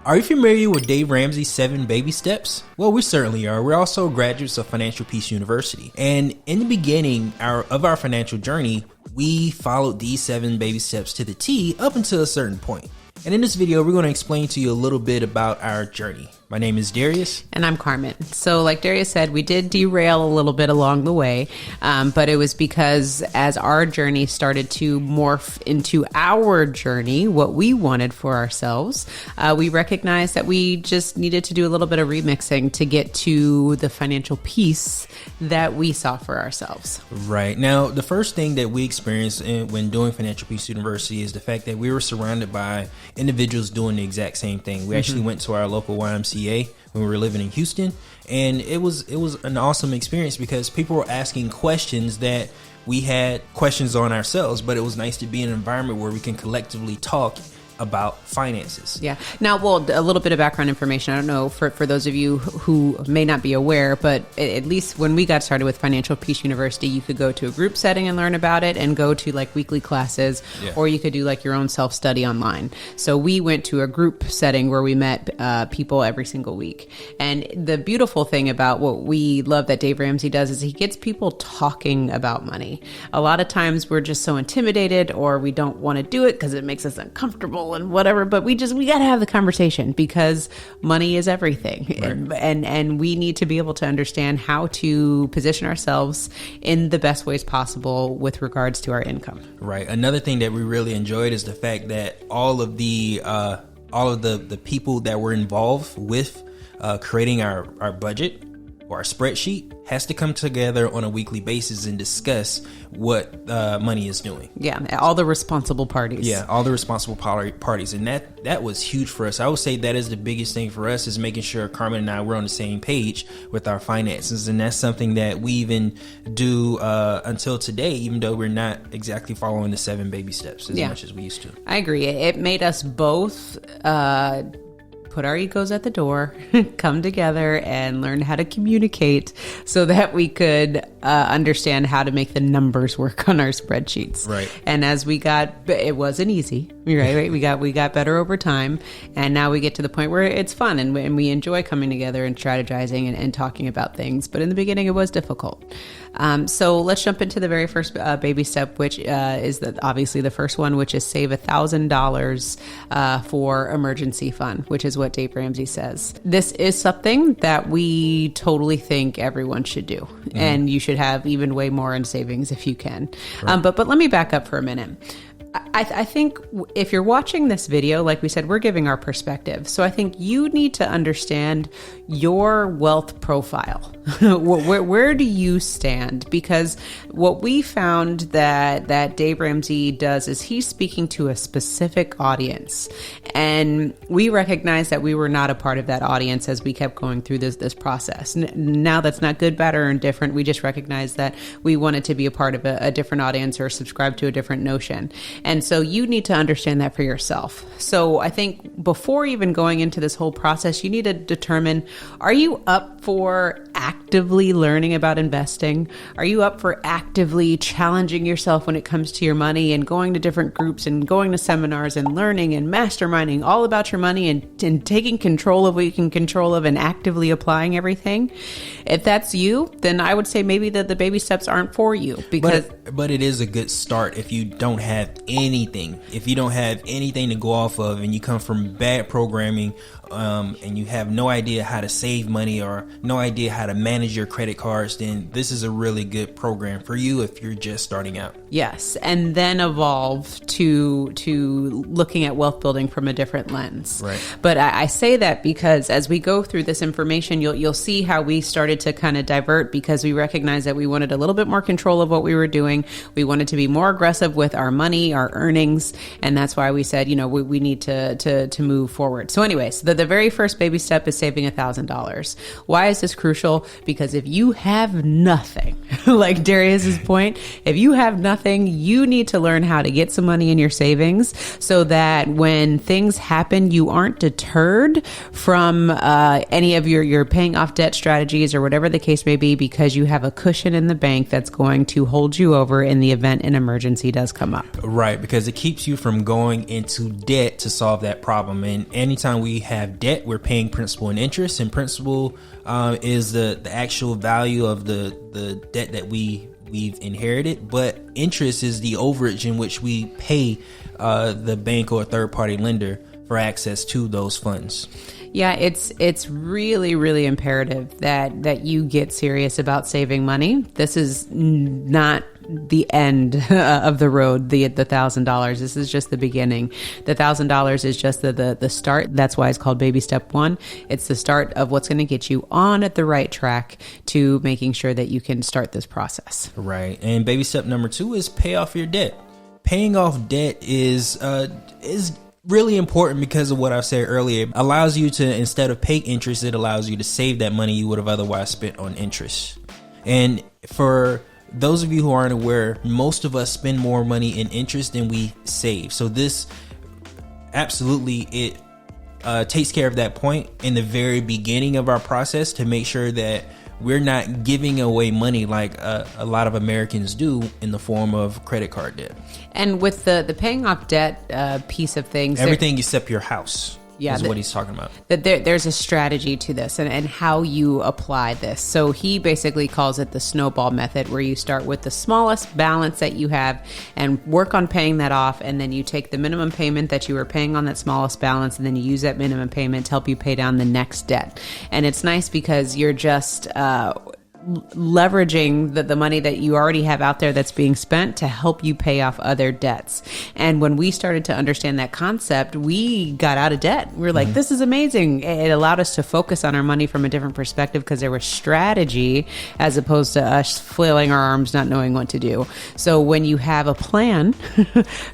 Are you familiar with Dave Ramsey's 7 baby steps? Well, we certainly are. We're also graduates of Financial Peace University. And in the beginning of our financial journey, we followed these 7 baby steps to the T up until a certain point. And in this video, we're going to explain to you a little bit about our journey. My name is Darius. And I'm Carmen. So like Darius said, we did derail a little bit along the way, but it was because as our journey started to morph into our journey, what we wanted for ourselves, we recognized that we just needed to do a little bit of remixing to get to the financial peace that we saw for ourselves. Right. Now, the first thing that we experienced when doing Financial Peace University is the fact that we were surrounded by individuals doing the exact same thing. We actually went to our local YMCA when we were living in Houston, and it was an awesome experience because people were asking questions that we had questions on ourselves, but it was nice to be in an environment where we can collectively talk about finances. Yeah. Now, well, a little bit of background information. I don't know for those of you who may not be aware, but at least when we got started with Financial Peace University, you could go to a group setting and learn about it and go to like weekly classes, or you could do like your own self-study online. So we went to a group setting where we met people every single week. And the beautiful thing about what we love that Dave Ramsey does is he gets people talking about money. A lot of times we're just so intimidated or we don't want to do it because it makes us uncomfortable and whatever, but we got to have the conversation because money is everything. Right. And we need to be able to understand how to position ourselves in the best ways possible with regards to our income. Right. Another thing that we really enjoyed is the fact that all of the people that were involved with creating our budget or our spreadsheet has to come together on a weekly basis and discuss what money is doing. Yeah, all the responsible parties. Yeah, all the responsible parties. And that was huge for us. I would say that is the biggest thing for us, is making sure Carmen and I were on the same page with our finances. And that's something that we even do until today, even though we're not exactly following the 7 baby steps as much as we used to. I agree. It made us both put our egos at the door, come together and learn how to communicate so that we could understand how to make the numbers work on our spreadsheets. Right. And as it wasn't easy, right? We got better over time. And now we get to the point where it's fun and we enjoy coming together and strategizing and talking about things. But in the beginning, it was difficult. So let's jump into the very first baby step, which is obviously the first one, which is save $1,000 for emergency fund, which is what Dave Ramsey says. This is something that we totally think everyone should do. Mm-hmm. And you should have even way more in savings if you can. Right. But let me back up for a minute. I think if you're watching this video, like we said, we're giving our perspective. So I think you need to understand your wealth profile. Where do you stand? Because what we found that Dave Ramsey does is he's speaking to a specific audience. And we recognized that we were not a part of that audience as we kept going through this process. Now that's not good, bad, or indifferent. We just recognized that we wanted to be a part of a different audience or subscribe to a different notion. And so you need to understand that for yourself. So I think before even going into this whole process, you need to determine, are you up for actively learning about investing? Are you up for actively challenging yourself when it comes to your money and going to different groups and going to seminars and learning and masterminding all about your money and taking control of what you can control of and actively applying everything? If that's you, then I would say maybe the baby steps aren't for you, because but it is a good start if you don't have anything. If you don't have anything to go off of and you come from bad programming and you have no idea how to save money or no idea how to manage your credit cards, then this is a really good program for you if you're just starting out. Yes, and then evolve to looking at wealth building from a different lens. Right. But I say that because as we go through this information, you'll see how we started to kind of divert because we recognized that we wanted a little bit more control of what we were doing. We wanted to be more aggressive with our money, our earnings, and that's why we said, we need to move forward. So anyways, the very first baby step is saving $1,000. Why is this crucial? crucial, because if you have nothing, like Darius's point, if you have nothing, you need to learn how to get some money in your savings so that when things happen, you aren't deterred from any of your paying off debt strategies or whatever the case may be, because you have a cushion in the bank that's going to hold you over in the event an emergency does come up. Right, because it keeps you from going into debt to solve that problem. And anytime we have debt, we're paying principal and interest, and principal is the actual value of the debt that we've inherited, but interest is the overage in which we pay the bank or a third party lender for access to those funds. Yeah, it's really, really imperative that you get serious about saving money. This is not the end of the road, the $1,000. This is just the beginning. The $1,000 is just the start. That's why it's called baby step 1. It's the start of what's going to get you on at the right track to making sure that you can start this process. Right. And baby step number 2 is pay off your debt. Paying off debt is really important because of what I said earlier. It allows you to, instead of pay interest, it allows you to save that money you would have otherwise spent on interest. And for those of you who aren't aware, most of us spend more money in interest than we save. So this absolutely, it takes care of that point in the very beginning of our process to make sure that we're not giving away money like a lot of Americans do in the form of credit card debt. And with the paying off debt piece of things, everything except your house. Yeah, is what he's talking about. That there's a strategy to this and how you apply this. So he basically calls it the Snowball Method, where you start with the smallest balance that you have and work on paying that off. And then you take the minimum payment that you were paying on that smallest balance, and then you use that minimum payment to help you pay down the next debt. And it's nice because you're just leveraging the money that you already have out there that's being spent to help you pay off other debts. And when we started to understand that concept, we got out of debt. We were like, this is amazing. It allowed us to focus on our money from a different perspective because there was strategy as opposed to us flailing our arms, not knowing what to do. So when you have a plan,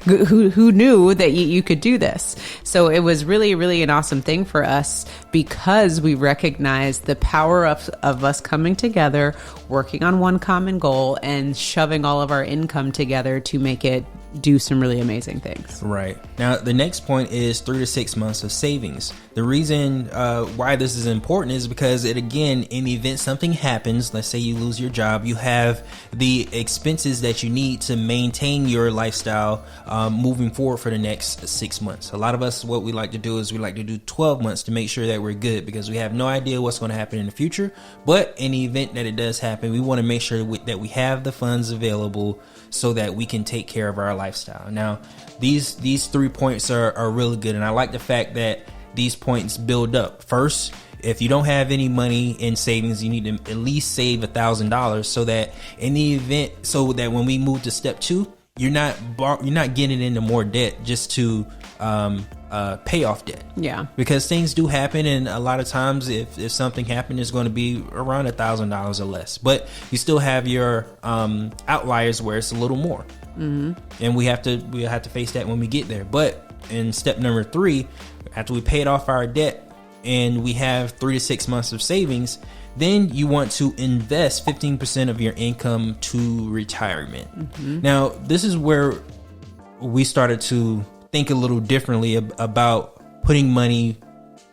who knew that you could do this? So it was really, really an awesome thing for us because we recognized the power of us coming together, working on one common goal, and shoving all of our income together to make it do some really amazing things. Right. Now, the next point is 3 to 6 months of savings. The reason why this is important is because in the event something happens, let's say you lose your job, you have the expenses that you need to maintain your lifestyle moving forward for the next 6 months. A lot of us, what we like to do is we like to do 12 months to make sure that we're good because we have no idea what's going to happen in the future. But in the event that it does happen, we want to make sure that we have the funds available so that we can take care of our lifestyle. Now, these 3 points are really good, and I like the fact that these points build up. First, if you don't have any money in savings, you need to at least save $1,000 so that in the event, so that when we move to step 2, you're not getting into more debt just to pay off debt. Yeah, because things do happen, and a lot of times if something happened, it's going to be around $1,000 or less. But you still have your outliers where it's a little more, and we have to face that when we get there. But in step number 3, after we paid off our debt and we have 3 to 6 months of savings, then you want to invest 15% of your income to retirement. Now, this is where we started to think a little differently about putting money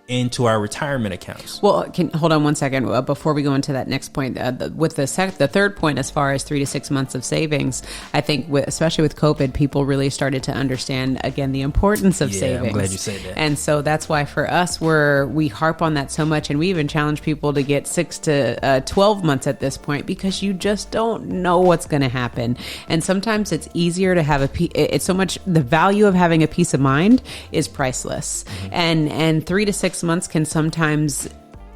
into our retirement accounts. Well, hold on one second before we go into that next point. With the third point, as far as 3 to 6 months of savings, I think especially with COVID, people really started to understand again the importance of savings. I'm glad you said that. And so that's why for us, we harp on that so much, and we even challenge people to get 6 to 12 months at this point because you just don't know what's going to happen. And sometimes it's easier to have it's so much, the value of having a peace of mind is priceless. And 3 to 6 months can sometimes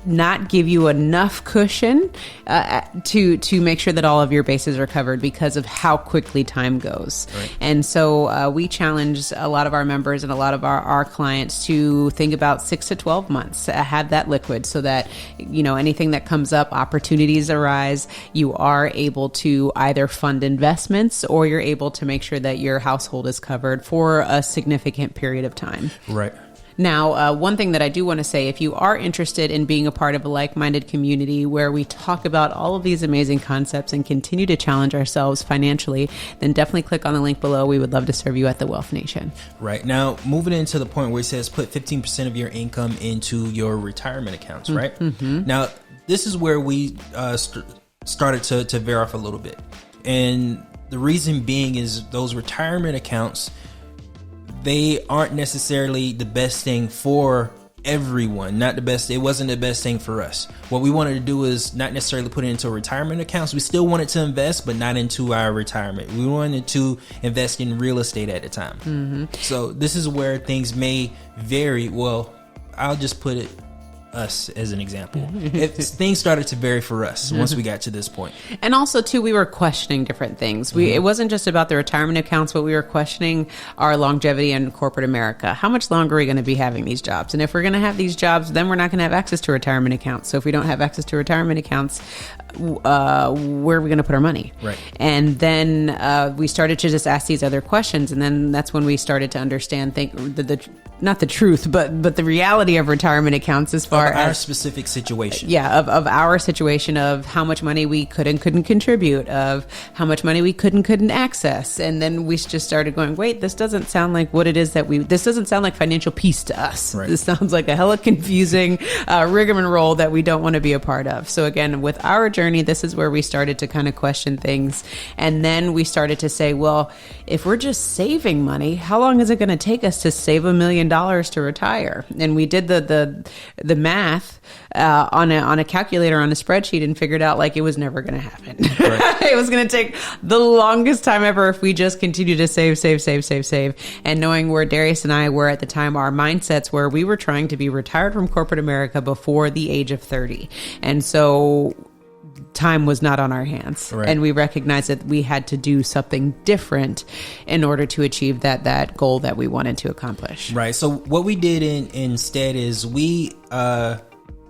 not give you enough cushion to make sure that all of your bases are covered because of how quickly time goes. Right. And so we challenge a lot of our members and a lot of our clients to think about 6 to 12 months, have that liquid so that, anything that comes up, opportunities arise, you are able to either fund investments or you're able to make sure that your household is covered for a significant period of time. Right. Now, one thing that I do want to say, if you are interested in being a part of a like-minded community where we talk about all of these amazing concepts and continue to challenge ourselves financially, then definitely click on the link below. We would love to serve you at the Wealth Nation. Right. Now, moving into the point where it says put 15% of your income into your retirement accounts, right? Mm-hmm. Now, this is where we started to veer off a little bit. And the reason being is those retirement accounts, they aren't necessarily the best thing for everyone. Not the best. It wasn't the best thing for us. What we wanted to do is not necessarily put it into retirement accounts. We still wanted to invest, but not into our retirement. We wanted to invest in real estate at the time. Mm-hmm. So this is where things may vary. Well, I'll just put it us as an example. Things started to vary for us once we got to this point. And also too, we were questioning different things. It wasn't just about the retirement accounts, but we were questioning our longevity in corporate America. How much longer are we going to be having these jobs? And if we're going to have these jobs, then we're not going to have access to retirement accounts. So if we don't have access to retirement accounts, where are we going to put our money? Right. And then we started to just ask these other questions. And then that's when we started to understand, not the truth, but the reality of retirement accounts as far our specific situation. Yeah, of our situation, of how much money we could and couldn't contribute, of how much money we could and couldn't access. And then we just started going, wait, this doesn't sound like what it is this doesn't sound like financial peace to us. Right. This sounds like a hella confusing rigmarole that we don't want to be a part of. So again, with our journey, this is where we started to kind of question things. And then we started to say, well, if we're just saving money, how long is it going to take us to save $1 million to retire? And we did the math on a calculator on a spreadsheet and figured out like it was never going to happen. Right. It was going to take the longest time ever if we just continue to save. And knowing where Darius and I were at the time, our mindsets were we were trying to be retired from corporate America before the age of 30. And so time was not on our hands. Right. And we recognized that we had to do something different in order to achieve that goal that we wanted to accomplish. Right. So what we did instead is we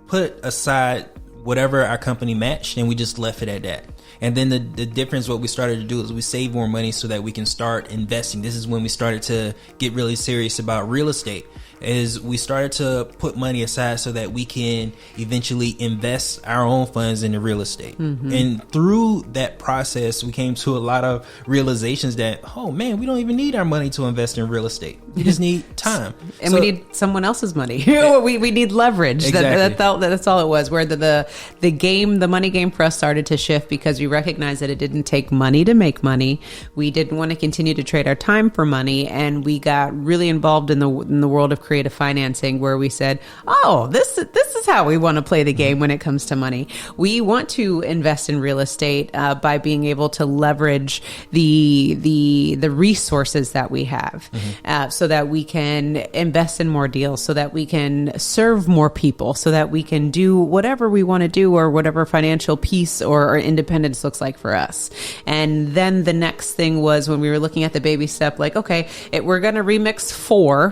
put aside whatever our company matched and we just left it at that. And then the difference, what we started to do is we save more money so that we can start investing. This is when we started to get really serious about real estate. Is we started to put money aside so that we can eventually invest our own funds into real estate. Mm-hmm. And through that process, we came to a lot of realizations that, oh man, we don't even need our money to invest in real estate. We just need time. And we need someone else's money. we need leverage. Exactly. That's all it was. Where the money game for us started to shift because we recognized that it didn't take money to make money. We didn't want to continue to trade our time for money. And we got really involved in the world of creative financing, where we said, oh, this is how we want to play the game when it comes to money. We want to invest in real estate by being able to leverage the resources that we have, so that we can invest in more deals, so that we can serve more people, so that we can do whatever we want to do, or whatever financial peace or independence looks like for us. And then the next thing was when we were looking at the baby step, like, okay, we're going to remix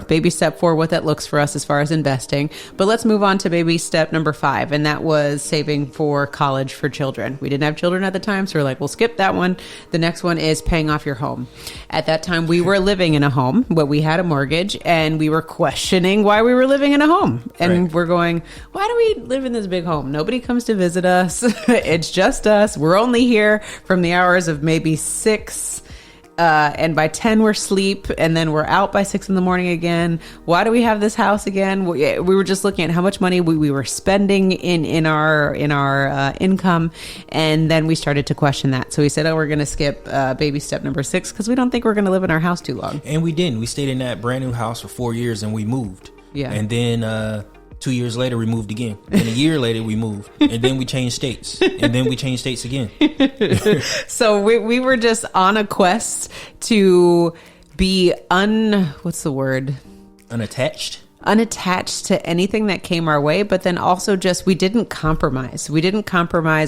baby step 4, what that looks for us as far as investing. But let's move on to baby step number 5. And that was saving for college for children. We didn't have children at the time. So we're like, we'll skip that one. The next one is paying off your home. At that time, we were living in a home, but we had a mortgage and we were questioning why we were living in a home. And we're going, why do we live in this big home? Nobody comes to visit us. It's just us. We're only here from the hours of maybe 6 and by 10 we're asleep, and then we're out by 6 a.m. again. Why do we have this house again? We were just looking at how much money we were spending in our income, and then we started to question that. So we said, we're going to skip baby step number 6 because we don't think we're going to live in our house too long. And we didn't. We stayed in that brand new house for 4 years and we moved. Yeah. And then 2 years later, we moved again. And a year later, we moved. And then we changed states. And then we changed states again. So we were just on a quest to be unattached to anything that came our way, but then also just we didn't compromise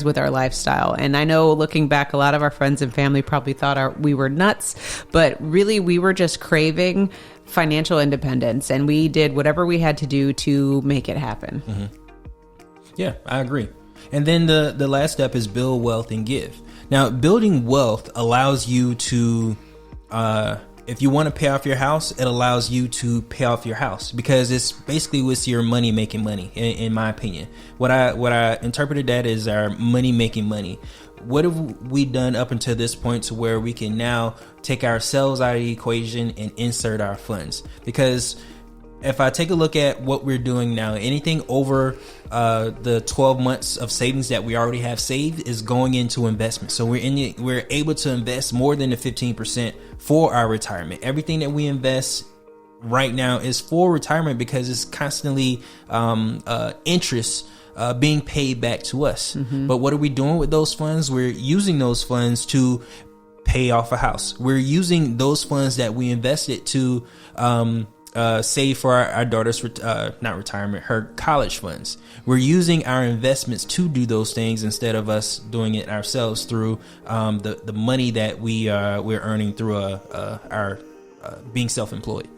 with our lifestyle. And I know, looking back, a lot of our friends and family probably thought we were nuts, but really we were just craving financial independence, and we did whatever we had to do to make it happen. Mm-hmm. Yeah, I agree. And then the last step is build wealth and give. Now, building wealth allows you to if you want to pay off your house, it allows you to pay off your house because it's basically with your money making money. In my opinion, what I interpreted that is our money making money. What have we done up until this point to where we can now take ourselves out of the equation and insert our funds? Because if I take a look at what we're doing now, anything over the 12 months of savings that we already have saved is going into investment. So we're able to invest more than the 15% for our retirement. Everything that we invest right now is for retirement because it's constantly interest being paid back to us. But what are we doing with those funds? We're using those funds to pay off a house. We're using those funds that we invested to save for our daughter's not retirement, her college funds. We're using our investments to do those things instead of us doing it ourselves through the money that we're earning through our being self-employed.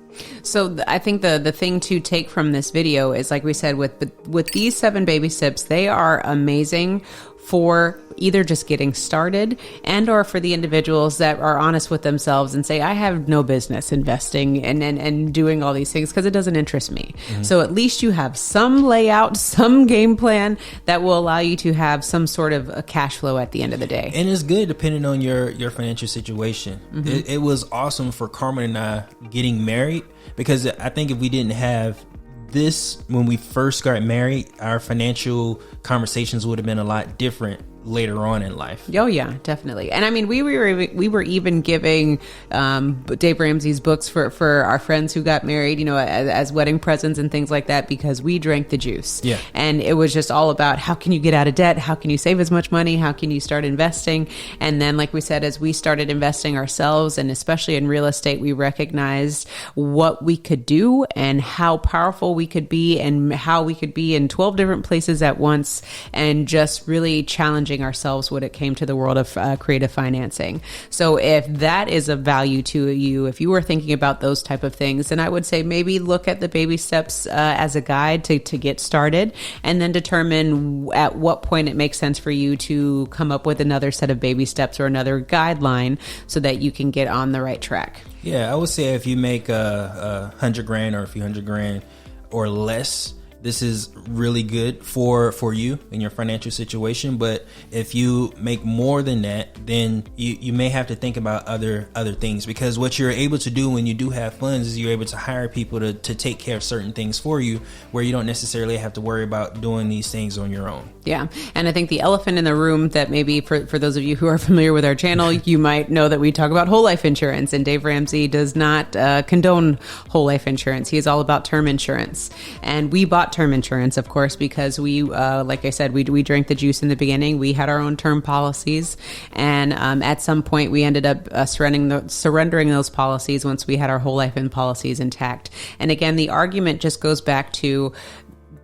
So I think the thing to take from this video is, like we said, with these 7 baby steps, they are amazing for either just getting started and or for the individuals that are honest with themselves and say, I have no business investing and doing all these things because it doesn't interest me. So at least you have some layout, some game plan that will allow you to have some sort of a cash flow at the end of the day. And it's good depending on your financial situation. It was awesome for Carmen and I getting married because I think if we didn't have this when we first got married, our financial conversations would have been a lot different later on in life. Oh yeah, definitely. And I mean, we were even giving Dave Ramsey's books for our friends who got married, you know, as wedding presents and things like that, because we drank the juice. Yeah. And it was just all about how can you get out of debt? How can you save as much money? How can you start investing? And then, like we said, as we started investing ourselves, and especially in real estate, we recognized what we could do and how powerful we could be and how we could be in 12 different places at once, and just really challenging ourselves when it came to the world of creative financing. So if that is of value to you, if you were thinking about those type of things, then I would say maybe look at the baby steps as a guide to get started, and then determine at what point it makes sense for you to come up with another set of baby steps or another guideline so that you can get on the right track. Yeah, I would say if you make $100,000 or a few $100,000 or less, this is really good for you in your financial situation. But if you make more than that, then you may have to think about other things, because what you're able to do when you do have funds is you're able to hire people to take care of certain things for you, where you don't necessarily have to worry about doing these things on your own. Yeah. And I think the elephant in the room that maybe for those of you who are familiar with our channel, you might know that we talk about whole life insurance, and Dave Ramsey does not condone whole life insurance. He is all about term insurance. And we bought term insurance, of course, because we, like I said, we drank the juice in the beginning. We had our own term policies. And at some point we ended up surrendering those policies once we had our whole life and policies intact. And again, the argument just goes back to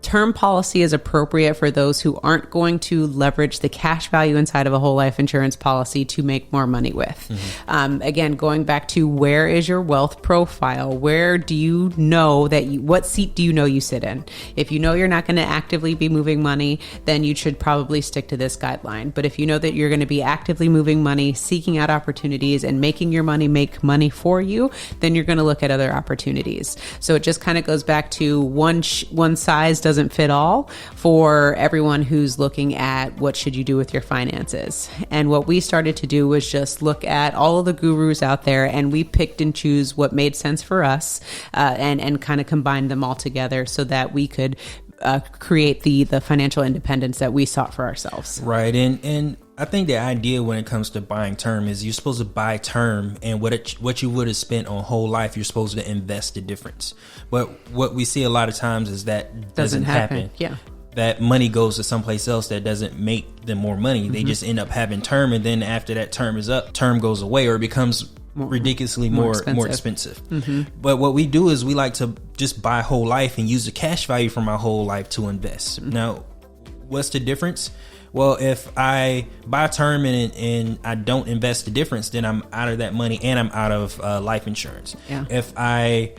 term policy is appropriate for those who aren't going to leverage the cash value inside of a whole life insurance policy to make more money with. Again, going back to where is your wealth profile? Where do you know that what seat do you know you sit in? If you know you're not going to actively be moving money, then you should probably stick to this guideline. But if you know that you're going to be actively moving money, seeking out opportunities and making your money make money for you, then you're going to look at other opportunities. So it just kind of goes back to one size doesn't fit all for everyone who's looking at what should you do with your finances. And what we started to do was just look at all of the gurus out there, and we picked and choose what made sense for us, and kind of combined them all together so that we could create the financial independence that we sought for ourselves. Right. And I think the idea when it comes to buying term is you're supposed to buy term, and what you would have spent on whole life, you're supposed to invest the difference. But what we see a lot of times is that doesn't happen. Yeah. That money goes to someplace else that doesn't make them more money. They just end up having term, and then after that term is up, term goes away or it becomes ridiculously more expensive. But what we do is we like to just buy whole life and use the cash value from our whole life to invest. Now, what's the difference? Well, if I buy term and I don't invest the difference, then I'm out of that money and I'm out of life insurance. Yeah. If I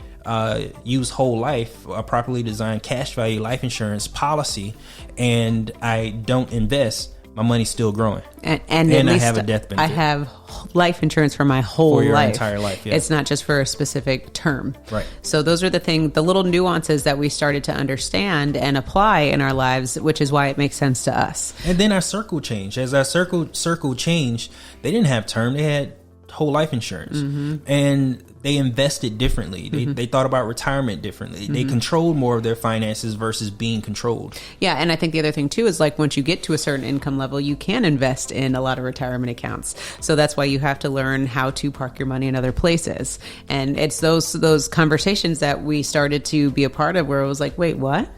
use whole life, a properly designed cash value life insurance policy, and I don't invest, my money's still growing. And I have a death benefit. I have life insurance for my whole for your life. entire life. Yeah. It's not just for a specific term. Right. So those are the little nuances that we started to understand and apply in our lives, which is why it makes sense to us. And then our circle changed. As our circle changed, they didn't have term. They had whole life insurance. And they invested differently. They thought about retirement differently. They controlled more of their finances versus being controlled. Yeah, and I think the other thing too is like once you get to a certain income level, you can invest in a lot of retirement accounts. So that's why you have to learn how to park your money in other places. And it's those conversations that we started to be a part of where it was like, wait, what?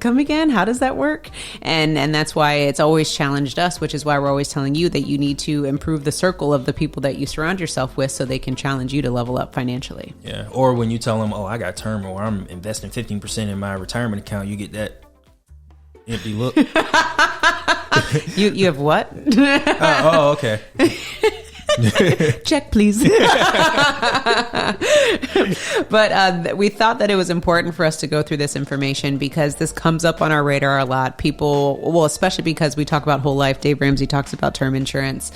Come again? How does that work? And that's why it's always challenged us, which is why we're always telling you that you need to improve the circle of the people that you surround yourself with so they can challenge you to level up financially. Yeah. Or when you tell them, oh, I got term or I'm investing 15% in my retirement account, you get that empty look. You have what? Oh, okay. Check, please. But we thought that it was important for us to go through this information because this comes up on our radar a lot. People, well, especially because we talk about whole life. Dave Ramsey talks about term insurance.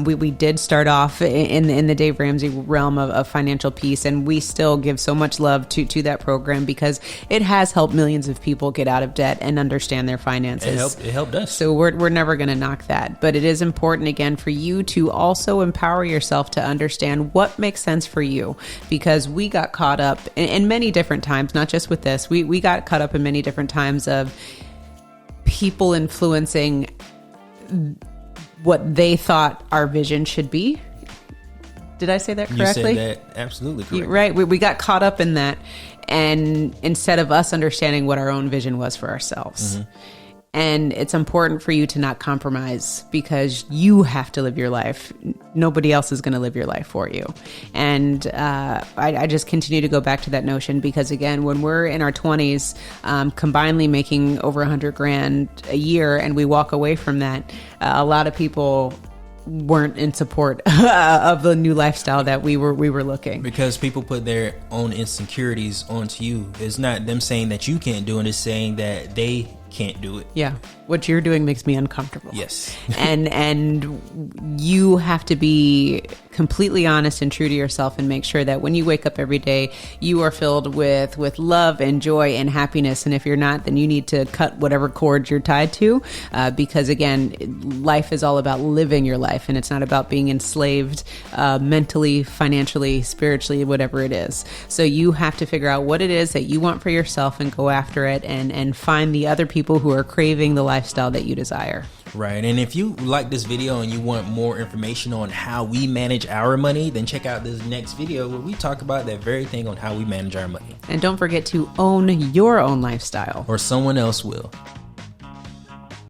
We did start off in the Dave Ramsey realm of financial peace, and we still give so much love to that program because it has helped millions of people get out of debt and understand their finances. It helped us. So we're never going to knock that. But it is important, again, for you to also empower yourself to understand what makes sense for you, because we got caught up in many different times, not just with this. We got caught up in many different times of people influencing what they thought our vision should be. Did I say that correctly? You said that absolutely correctly. Right. We got caught up in that, and instead of us understanding what our own vision was for ourselves. And it's important for you to not compromise because you have to live your life. Nobody else is going to live your life for you. And I just continue to go back to that notion because, again, when we're in our 20s, combinedly making over $100,000 a year, and we walk away from that, a lot of people weren't in support of the new lifestyle that we were looking. Because people put their own insecurities onto you. It's not them saying that you can't do it. It's saying that they can't do it. Yeah. What you're doing makes me uncomfortable. Yes. and you have to be completely honest and true to yourself and make sure that when you wake up every day, you are filled with love and joy and happiness. And if you're not, then you need to cut whatever cords you're tied to, because again, life is all about living your life, and it's not about being enslaved mentally, financially, spiritually, whatever it is. So you have to figure out what it is that you want for yourself and go after it, and find the other people who are craving the lifestyle that you desire. Right. And if you like this video and you want more information on how we manage our money, then check out this next video where we talk about that very thing on how we manage our money. And don't forget to own your own lifestyle. Or someone else will.